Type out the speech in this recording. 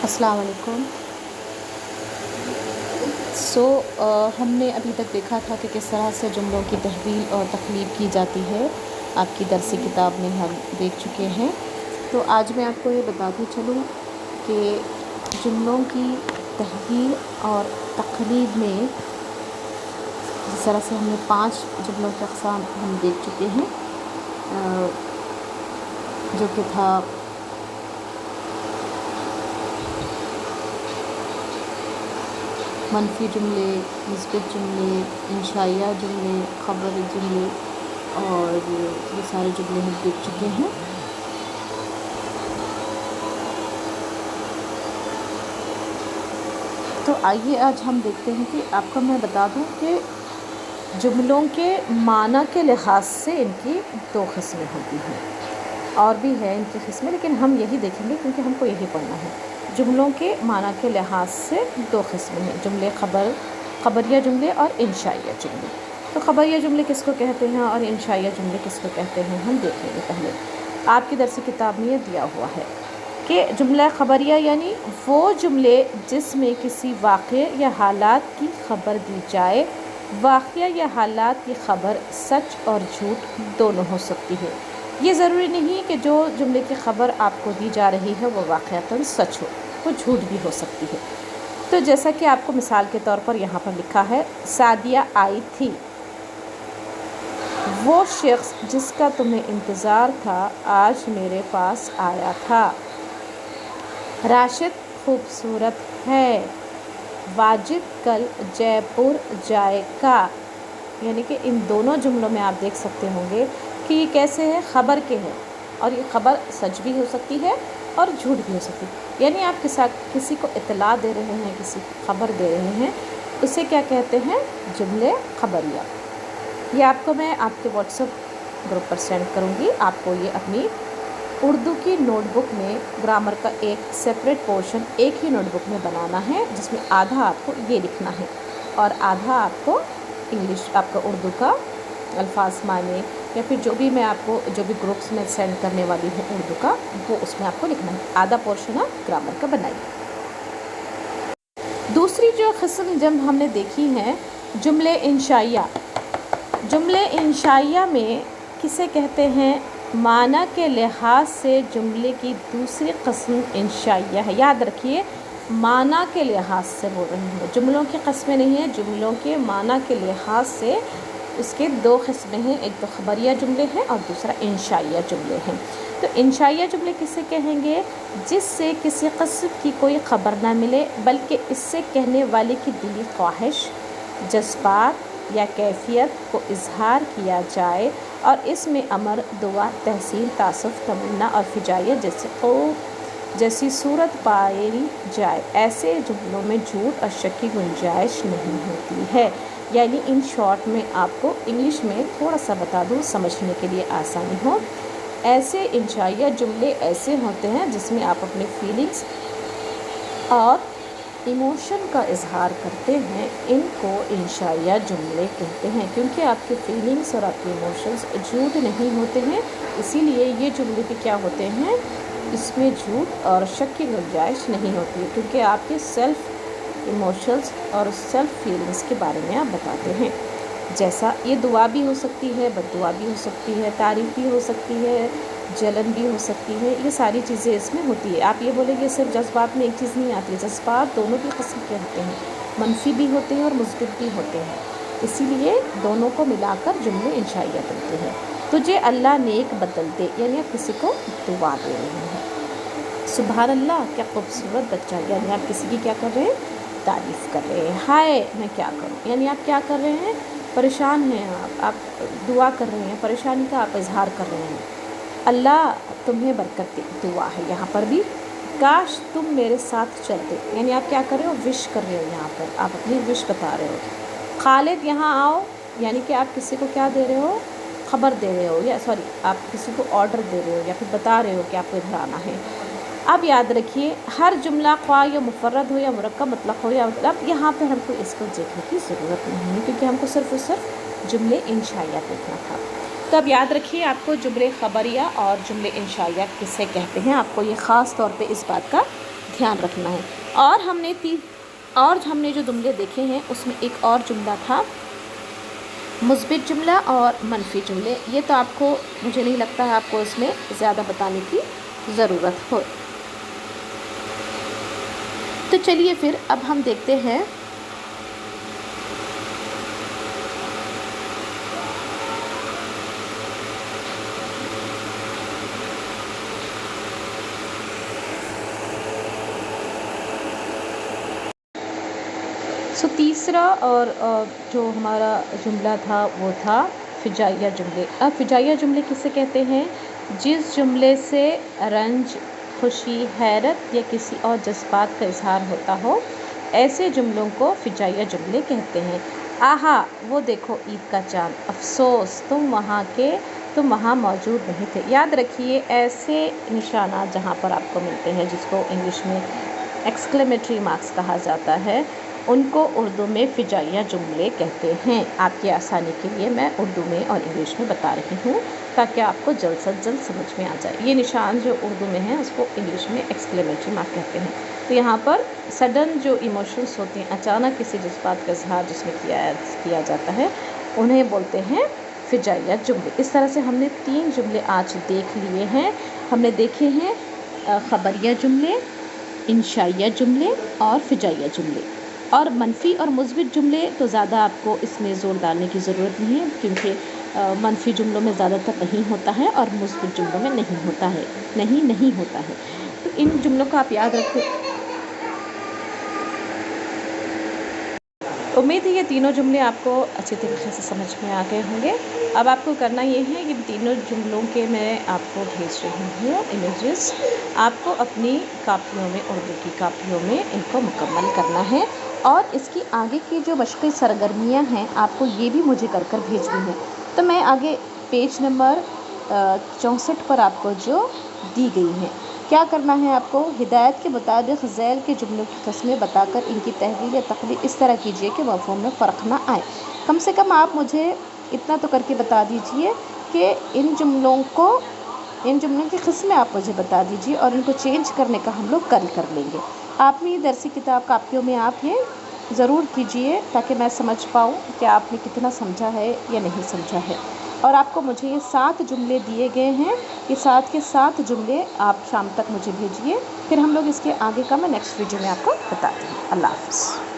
अस्सलाम वालेकुम। हम ने अभी तक देखा था कि किस तरह से जुमलों की तहवील और तख्लीब की जाती है। आपकी दरसी किताब में हम देख चुके हैं। तो आज मैं आपको ये बताती चलूँ कि जुमलों की तहवील और तख्लीब में जिस तरह से हमने 5 जुमलों की अक़साम हम देख चुके हैं, जो कि था मनफी जुमले, मुस्बित जुमले, इंशाइया जुमले, ख़बरी जुमले और ये सारे जुमले हम देख चुके हैं। तो आइए आज हम देखते हैं कि आपको मैं बता दूं कि जुमलों के माना के लिहाज से इनकी 2 किस्में होती हैं। और भी है इनकी किस्में, लेकिन हम यही देखेंगे क्योंकि हमको यही पढ़ना है। जुमलों के माना के लिहाज से 2 किस्में हैं, जुमले ख़बरिया जुमले और इंशाइया जुमले। तो ख़बरिया जुमले किसको कहते हैं और इंशाइया जुमले किसको कहते हैं हम देखेंगे। पहले आपकी दरसी किताब में ये दिया हुआ है कि जुमला ख़बरिया यानी वो जुमले जिसमें किसी वाक़े या हालात की ख़बर दी जाए। वाक़या या हालात की ख़बर सच और झूठ दोनों हो सकती है। ये ज़रूरी नहीं कि जो जुमले की ख़बर आपको दी जा रही है वो वाक़अतन सच हो, वो झूठ भी हो सकती है। तो जैसा कि आपको मिसाल के तौर पर यहाँ पर लिखा है, सादिया आई थी, वो शख्स जिसका तुम्हें इंतज़ार था आज मेरे पास आया था। राशिद खूबसूरत है, वाजिद कल जयपुर जाएगा। यानी कि इन दोनों जुमलों में आप देख सकते होंगे कि ये कैसे है, ख़बर के हैं और ये ख़बर सच भी हो सकती है और झूठ भी हो सकती है। यानी आप किसी को इत्तला दे रहे हैं, किसी को ख़बर दे रहे हैं, उसे क्या कहते हैं, जुमले ख़बरिया। ये आपको मैं आपके व्हाट्सएप ग्रुप पर सेंड करूँगी। आपको ये अपनी उर्दू की नोटबुक में ग्रामर का एक सेपरेट पोर्शन एक ही नोटबुक में बनाना है, जिसमें आधा आपको ये लिखना है और आधा आपको इंग्लिश, आपका उर्दू का अल्फाज माने या फिर जो भी मैं आपको जो भी ग्रुप्स में सेंड करने वाली हूँ उर्दू का, वो उसमें आपको लिखना है। आधा पोर्शन आप ग्रामर का बनाइए। दूसरी जो किस्म जब हमने देखी है जुमले इंशाइया। जुमले इंशाइया में किसे कहते हैं, माना के लिहाज से जुमले की दूसरी किस्म इंशाइया है। याद रखिए, माना के लिहाज से बोल रही हूँ, जुमलों की किस्में नहीं है, जुमलों के माना के लिहाज से उसके 2 किस्में हैं। एक तो ख़बरिया जुमले हैं और दूसरा इंशाइया जुमले हैं। तो इंशाइया जुमले किसे कहेंगे, जिससे किसी किस्म की कोई ख़बर ना मिले, बल्कि इससे कहने वाले की दिली ख्वाहिश, जज्बात या कैफियत को इजहार किया जाए और इसमें अमर, दुआ, तहसीन, तासुफ, तमन्ना और फिजाइयत जैसी सूरत पाई जाए। ऐसे जुमलों में झूठ और शक की गुंजाइश नहीं होती है। यानी इन शॉर्ट में आपको इंग्लिश में थोड़ा सा बता दूँ समझने के लिए आसानी हो। ऐसे इंशाइया जुमले ऐसे होते हैं जिसमें आप अपने फीलिंग्स और इमोशन का इजहार करते हैं, इनको इंशाइया जुमले कहते हैं। क्योंकि आपके फीलिंग्स और आपके इमोशंस झूठ नहीं होते हैं, इसीलिए ये जुमले भी क्या होते हैं, इसमें झूठ और शक की गुंजाइश नहीं होती है, क्योंकि आपके सेल्फ़ इमोशंस और सेल्फ़ फीलिंग्स के बारे में आप बताते हैं। जैसा ये दुआ भी हो सकती है, बद्दुआ भी हो सकती है, तारीफ़ भी हो सकती है, जलन भी हो सकती है, ये सारी चीज़ें इसमें होती है। आप ये बोलेंगे सिर्फ जज्बात में एक चीज़ नहीं आती है, जज्बात दोनों की किस्म के होते हैं, मनफी भी होते हैं और मुस्बित भी होते हैं, इसीलिए दोनों को मिलाकर जुमले इंशाइया बनते हैं। तुझे अल्लाह नेक बदल दे, यानी आप किसी को दुआ दे रहे हैं। सुभान अल्लाह, क्या खूबसूरत बच्चा, यानी आप किसी की क्या कर रहे हैं, तारीफ़ कर रहे हैं। हाय मैं क्या करूं, यानी आप क्या कर रहे हैं, परेशान हैं आप दुआ कर रहे हैं, परेशानी का आप इजहार कर रहे हैं। अल्लाह तुम्हें बरकत दे, दुआ है यहाँ पर भी। काश तुम मेरे साथ चलते, यानी आप क्या कर रहे हो, विश कर रहे हो, यहाँ पर आप अपनी विश बता रहे हो। खालिद यहाँ आओ, यानी कि आप किसी को क्या दे रहे हो, ख़बर दे रहे हो, या सॉरी आप किसी को ऑर्डर दे रहे हो या फिर बता रहे हो कि आपको इधर आना है। अब याद रखिए, हर जुमला ख्वाह या मुफर्रद हो या मुरक्कब मतलब हो या मतलब, यहाँ पर हमको इसको देखने की ज़रूरत नहीं है, क्योंकि हमको सिर्फ और सिर्फ जुमले इंशाइया देखना था। तो अब याद रखिए, आपको जुमले ख़बरिया और जुमले इंशाइया किसे कहते हैं, आपको ये ख़ास तौर पे इस बात का ध्यान रखना है। और हमने जो जुमले देखे हैं उसमें एक और जुमला था मुस्बित जुमला और मनफी जुमले। ये तो आपको, मुझे नहीं लगता है आपको इसमें ज़्यादा बताने की ज़रूरत हो। तो चलिए फिर अब हम देखते हैं तीसरा और जो हमारा जुमला था वो था फ़िजाइया जुमले। अब फ़िजाइया जुमले किसे कहते हैं? जिस जुमले से रंज, खुशी, हैरत या किसी और जज्बात का इजहार होता हो, ऐसे जुमलों को फ़िजाइया जुमले कहते हैं। आहा वो देखो ईद का चाँद, अफ़सोस तुम वहाँ मौजूद नहीं थे। याद रखिए ऐसे निशानात जहाँ पर आपको मिलते हैं, जिसको इंग्लिश में एक्सक्लेमेटरी मार्क्स कहा जाता है, उनको उर्दू में फ़िजाइया जुमले कहते हैं। आपकी आसानी के लिए मैं उर्दू में और इंग्लिश में बता रही हूँ ताकि आपको जल्द से जल्द समझ में आ जाए। ये निशान जो उर्दू में है उसको इंग्लिश में एक्सक्लेमेटरी मार्क कहते हैं। तो यहाँ पर सडन जो इमोशंस होते हैं, अचानक किसी जज्बात का इजहार जिसमें किया जाता है, उन्हें बोलते हैं फ़िजाइया जुमले। इस तरह से हमने 3 जुमले आज देख लिए हैं। हमने देखे हैं ख़बरिया जुमले, इंशाइया जुमले और फ़िजाइया जुमले। और मनफ़ी और मुस्बित जुमले तो ज़्यादा आपको इसमें ज़ोर डालने की ज़रूरत नहीं है, क्योंकि मनफ़ी जुमलों में ज़्यादातर नहीं होता है और मुस्बित जुमलों में नहीं होता है। तो इन जुमलों को आप याद रखें। उम्मीद है ये तीनों जुमले आपको अच्छी तरीके से समझ में आ गए होंगे। अब आपको करना ये है कि तीनों जुमलों के मैं आपको भेज रही हूँ इमेजेस। आपको अपनी कापियों में, उर्दू की कापियों में इनको मुकम्मल करना है और इसकी आगे की जो मश्क़ी सरगर्मियाँ हैं आपको ये भी मुझे कर भेजनी है। तो मैं आगे पेज नंबर 64 पर आपको जो दी गई है, क्या करना है आपको, हिदायत के मुताबिक ज़ैल के जुमलों की किस्में बताकर इनकी तहलील या तक़रीर इस तरह कीजिए कि मफ़हूम में फ़र्क ना आए। कम से कम आप मुझे इतना तो करके बता दीजिए कि इन जुमलों की किस्में आप मुझे बता दीजिए और इनको चेंज करने का हम लोग कर लेंगे। आपने ये दरसी किताब कापियों में आप ये ज़रूर कीजिए ताकि मैं समझ पाऊँ कि आपने कितना समझा है या नहीं समझा है। और आपको मुझे ये 7 जुमले दिए गए हैं, ये 7 के 7 जुमले आप शाम तक मुझे भेजिए, फिर हम लोग इसके आगे का मैं नेक्स्ट वीडियो में आपको बताती हूँ। अल्लाह हाफ़िज़।